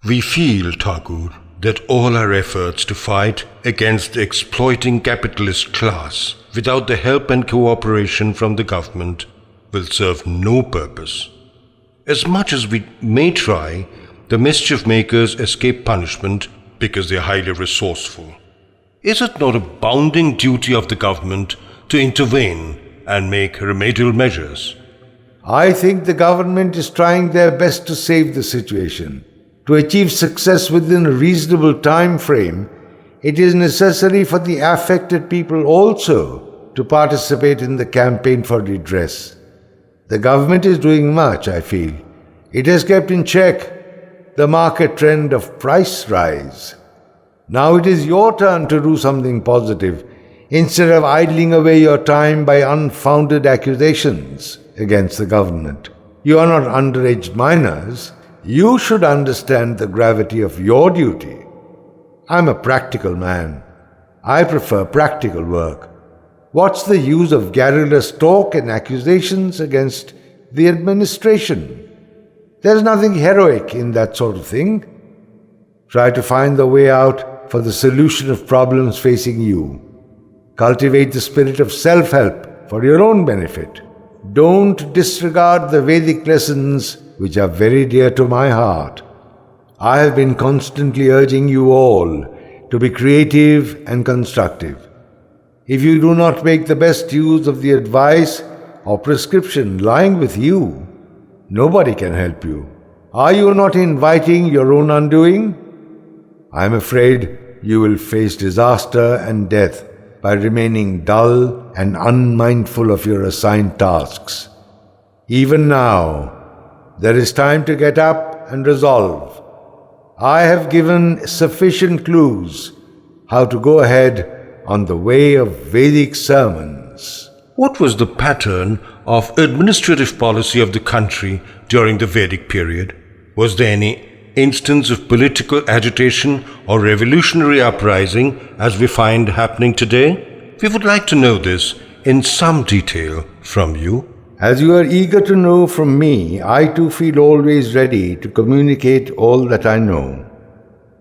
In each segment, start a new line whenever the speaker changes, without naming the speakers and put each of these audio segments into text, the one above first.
We feel, Thakur, that all our efforts to fight against the exploiting capitalist class without the help and cooperation from the government will serve no purpose. As much as we may try, the mischief makers escape punishment because they are highly resourceful. Is it not a bounden duty of the government to intervene and make remedial measures?
I think the government is trying their best to save the situation. To achieve success within a reasonable time frame, it is necessary for the affected people also to participate in the campaign for redress. The government is doing much, I feel. It has kept in check the market trend of price rise. Now it is your turn to do something positive, instead of idling away your time by unfounded accusations against the government. You are not underage minors. You should understand the gravity of your duty. I'm a practical man. I prefer practical work. What's the use of garrulous talk and accusations against the administration? There's nothing heroic in that sort of thing. Try to find the way out for the solution of problems facing you. Cultivate the spirit of self-help for your own benefit. Don't disregard the Vedic lessons which are very dear to my heart. I have been constantly urging you all to be creative and constructive. If you do not make the best use of the advice or prescription lying with you, nobody can help you. Are you not inviting your own undoing? I am afraid you will face disaster and death by remaining dull and unmindful of your assigned tasks. Even now, there is time to get up and resolve. I have given sufficient clues how to go ahead on the way of Vedic sermons.
What was the pattern of administrative policy of the country during the Vedic period? Was there any instance of political agitation or revolutionary uprising as we find happening today? We would like to know this in some detail from you.
As you are eager to know from me, I too feel always ready to communicate all that I know.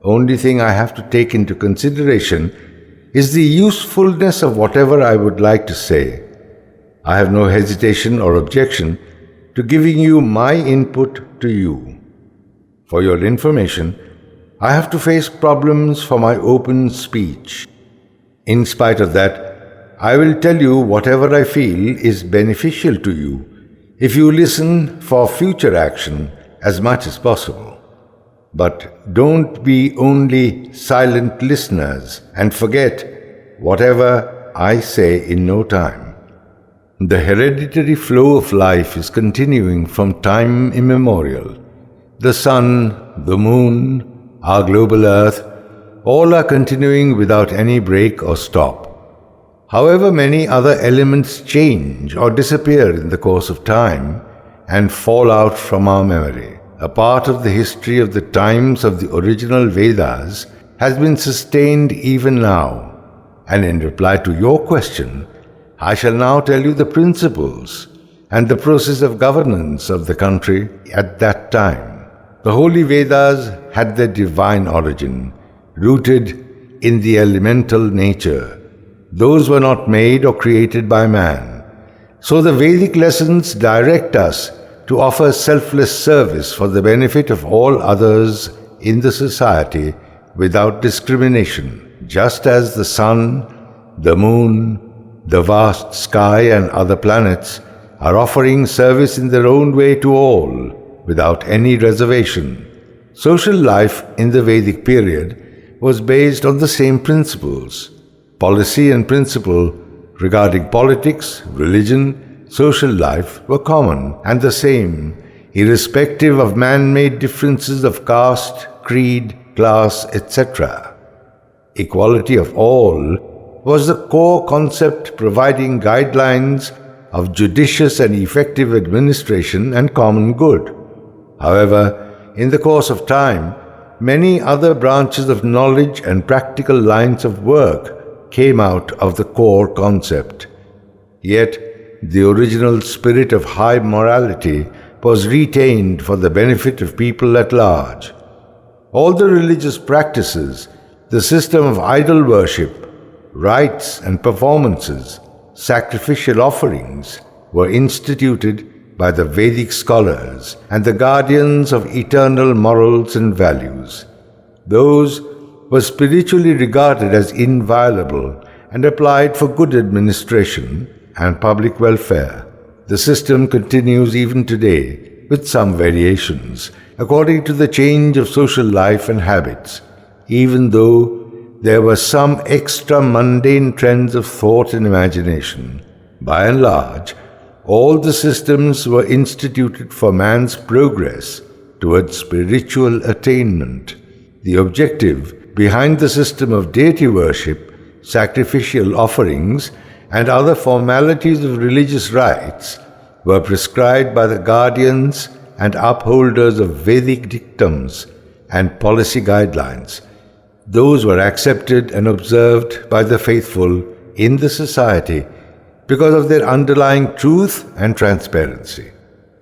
Only thing I have to take into consideration is the usefulness of whatever I would like to say. I have no hesitation or objection to giving you my input to you. For your information, I have to face problems for my open speech. In spite of that, I will tell you whatever I feel is beneficial to you if you listen for future action as much as possible. But don't be only silent listeners and forget whatever I say in no time. The hereditary flow of life is continuing from time immemorial. The sun, the moon, our global earth, all are continuing without any break or stop. However, many other elements change or disappear in the course of time and fall out from our memory. A part of the history of the times of the original Vedas has been sustained even now. And in reply to your question, I shall now tell you the principles and the process of governance of the country at that time. The holy Vedas had their divine origin, rooted in the elemental nature. Those were not made or created by man. So the Vedic lessons direct us to offer selfless service for the benefit of all others in the society without discrimination, just as the sun, the moon, the vast sky and other planets are offering service in their own way to all without any reservation. Social life in the Vedic period was based on the same principles. Policy and principle regarding politics, religion, social life were common and the same, irrespective of man-made differences of caste, creed, class, etc. Equality of all was the core concept providing guidelines of judicious and effective administration and common good. However, in the course of time, many other branches of knowledge and practical lines of work came out of the core concept. Yet, the original spirit of high morality was retained for the benefit of people at large. All the religious practices, the system of idol worship, rites and performances, sacrificial offerings were instituted by the Vedic scholars and the guardians of eternal morals and values. Those were spiritually regarded as inviolable and applied for good administration and public welfare. The system continues even today, with some variations, according to the change of social life and habits, even though there were some extra mundane trends of thought and imagination. By and large, all the systems were instituted for man's progress towards spiritual attainment. The objective behind the system of deity worship, sacrificial offerings, and other formalities of religious rites were prescribed by the guardians and upholders of Vedic dictums and policy guidelines. Those were accepted and observed by the faithful in the society because of their underlying truth and transparency.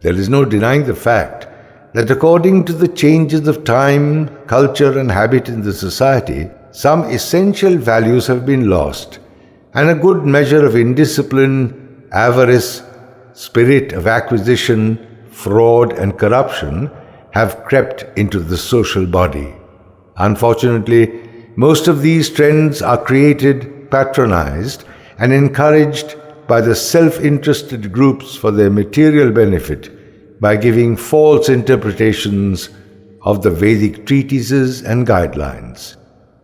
There is no denying the fact that according to the changes of time, culture, and habit in the society, some essential values have been lost, and a good measure of indiscipline, avarice, spirit of acquisition, fraud, and corruption have crept into the social body. Unfortunately, most of these trends are created, patronized, and encouraged by the self-interested groups for their material benefit by giving false interpretations of the Vedic treatises and guidelines.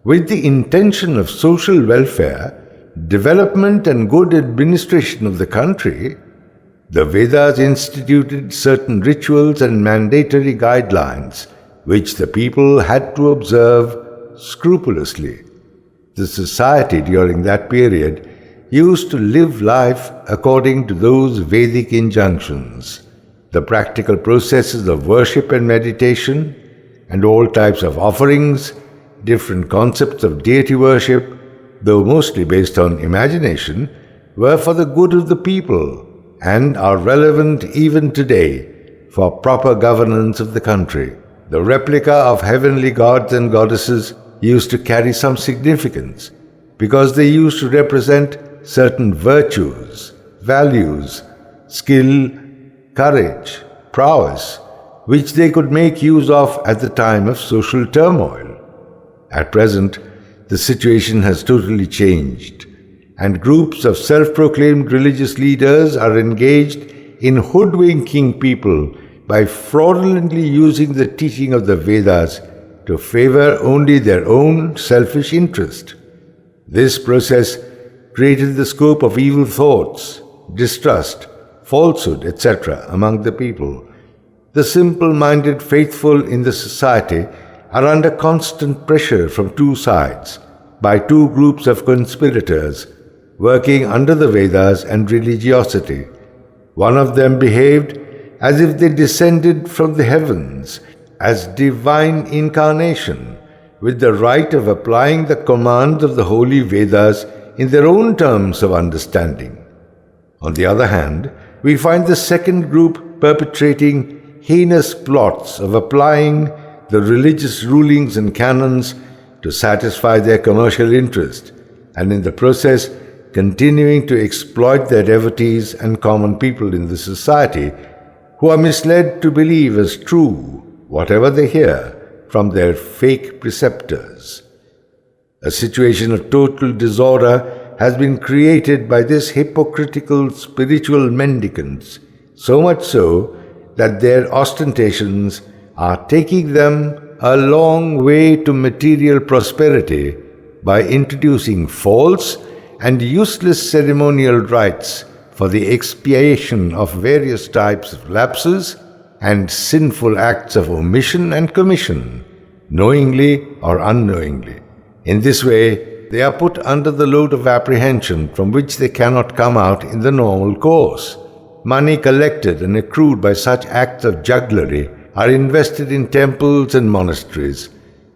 With the intention of social welfare, development, and good administration of the country, the Vedas instituted certain rituals and mandatory guidelines which the people had to observe scrupulously. The society during that period used to live life according to those Vedic injunctions. The practical processes of worship and meditation, and all types of offerings, different concepts of deity worship, though mostly based on imagination, were for the good of the people and are relevant even today for proper governance of the country. The replica of heavenly gods and goddesses used to carry some significance because they used to represent certain virtues, values, skill, courage, prowess, which they could make use of at the time of social turmoil. At present, the situation has totally changed, and groups of self-proclaimed religious leaders are engaged in hoodwinking people by fraudulently using the teaching of the Vedas to favor only their own selfish interest. This process created the scope of evil thoughts, distrust, falsehood, etc. among the people. The simple-minded faithful in the society are under constant pressure from two sides, by two groups of conspirators working under the Vedas and religiosity. One of them behaved as if they descended from the heavens, as divine incarnation, with the right of applying the commands of the holy Vedas in their own terms of understanding. On the other hand, we find the second group perpetrating heinous plots of applying the religious rulings and canons to satisfy their commercial interest, and in the process continuing to exploit their devotees and common people in the society, who are misled to believe as true whatever they hear from their fake preceptors. A situation of total disorder has been created by this hypocritical spiritual mendicants, so much so that their ostentations are taking them a long way to material prosperity by introducing false and useless ceremonial rites for the expiation of various types of lapses and sinful acts of omission and commission, knowingly or unknowingly. In this way, they are put under the load of apprehension from which they cannot come out in the normal course. Money collected and accrued by such acts of jugglery are invested in temples and monasteries,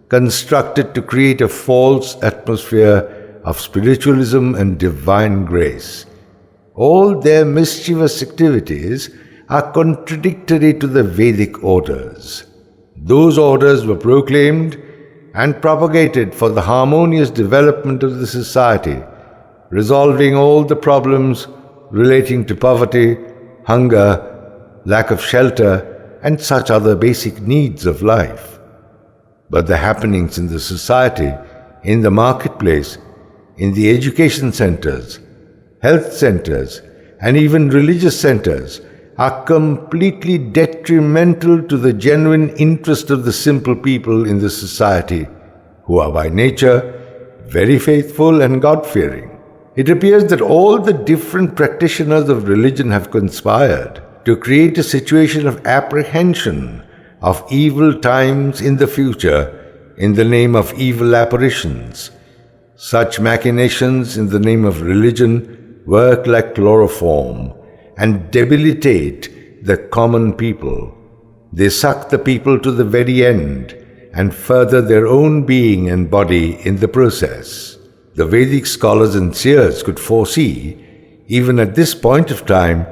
constructed to create a false atmosphere of spiritualism and divine grace. All their mischievous activities are contradictory to the Vedic orders. Those orders were proclaimed and propagated for the harmonious development of the society, resolving all the problems relating to poverty, hunger, lack of shelter, and such other basic needs of life. But the happenings in the society, in the marketplace, in the education centers, health centers, and even religious centers are completely detrimental to the genuine interest of the simple people in the society, who are by nature very faithful and God-fearing. It appears that all the different practitioners of religion have conspired to create a situation of apprehension of evil times in the future in the name of evil apparitions. Such machinations in the name of religion work like chloroform and debilitate the common people. They suck the people to the very end and further their own being and body in the process. The Vedic scholars and seers could foresee, even at this point of time,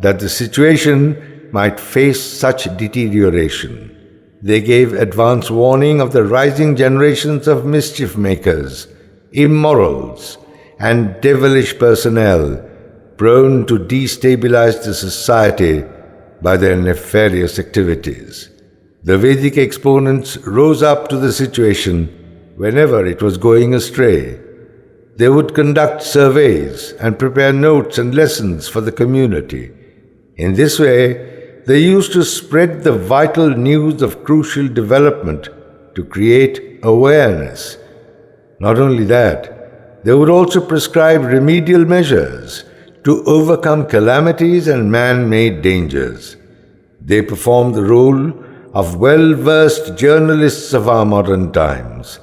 that the situation might face such deterioration. They gave advance warning of the rising generations of mischief makers, immorals, and devilish personnel prone to destabilize the society by their nefarious activities. The Vedic exponents rose up to the situation whenever it was going astray. They would conduct surveys and prepare notes and lessons for the community. In this way, they used to spread the vital news of crucial development to create awareness. Not only that, they would also prescribe remedial measures to overcome calamities and man-made dangers. They performed the role of well-versed journalists of our modern times.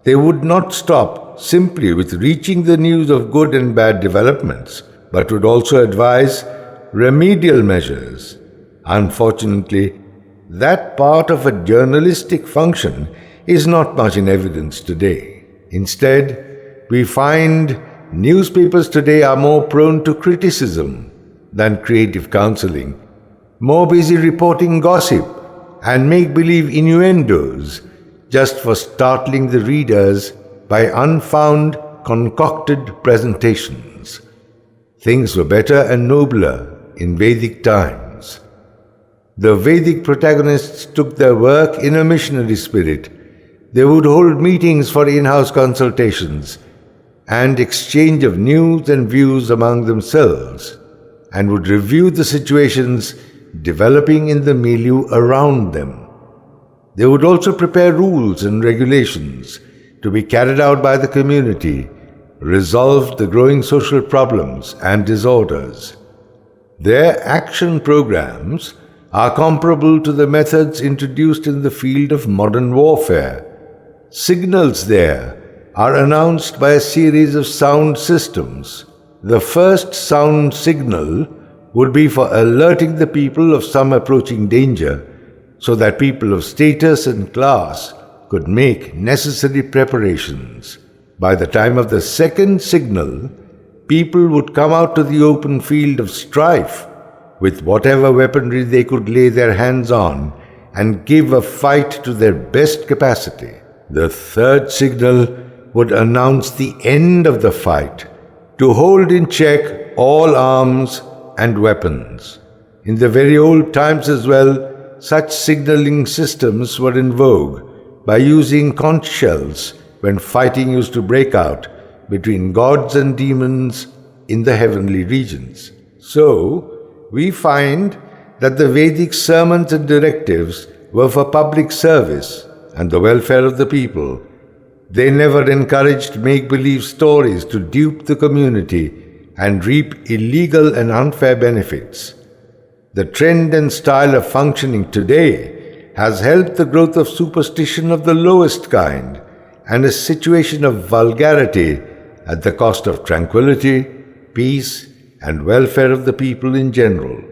They would not stop simply with reaching the news of good and bad developments, but would also advise remedial measures. Unfortunately, that part of a journalistic function is not much in evidence today. Instead, we find newspapers today are more prone to criticism than creative counseling, more busy reporting gossip and make-believe innuendos just for startling the readers by unfound, concocted presentations. Things were better and nobler in Vedic times. The Vedic protagonists took their work in a missionary spirit. They would hold meetings for in-house consultations and exchange of news and views among themselves, and would review the situations developing in the milieu around them. They would also prepare rules and regulations to be carried out by the community, resolve the growing social problems and disorders. Their action programs are comparable to the methods introduced in the field of modern warfare. Signals there are announced by a series of sound systems. The first sound signal would be for alerting the people of some approaching danger, so that people of status and class could make necessary preparations. By the time of the second signal, people would come out to the open field of strife with whatever weaponry they could lay their hands on and give a fight to their best capacity. The third signal would announce the end of the fight, to hold in check all arms and weapons. In the very old times as well, such signaling systems were in vogue by using conch shells when fighting used to break out between gods and demons in the heavenly regions. So, we find that the Vedic sermons and directives were for public service and the welfare of the people. They never encouraged make-believe stories to dupe the community and reap illegal and unfair benefits. The trend and style of functioning today has helped the growth of superstition of the lowest kind and a situation of vulgarity at the cost of tranquility, peace, and welfare of the people in general.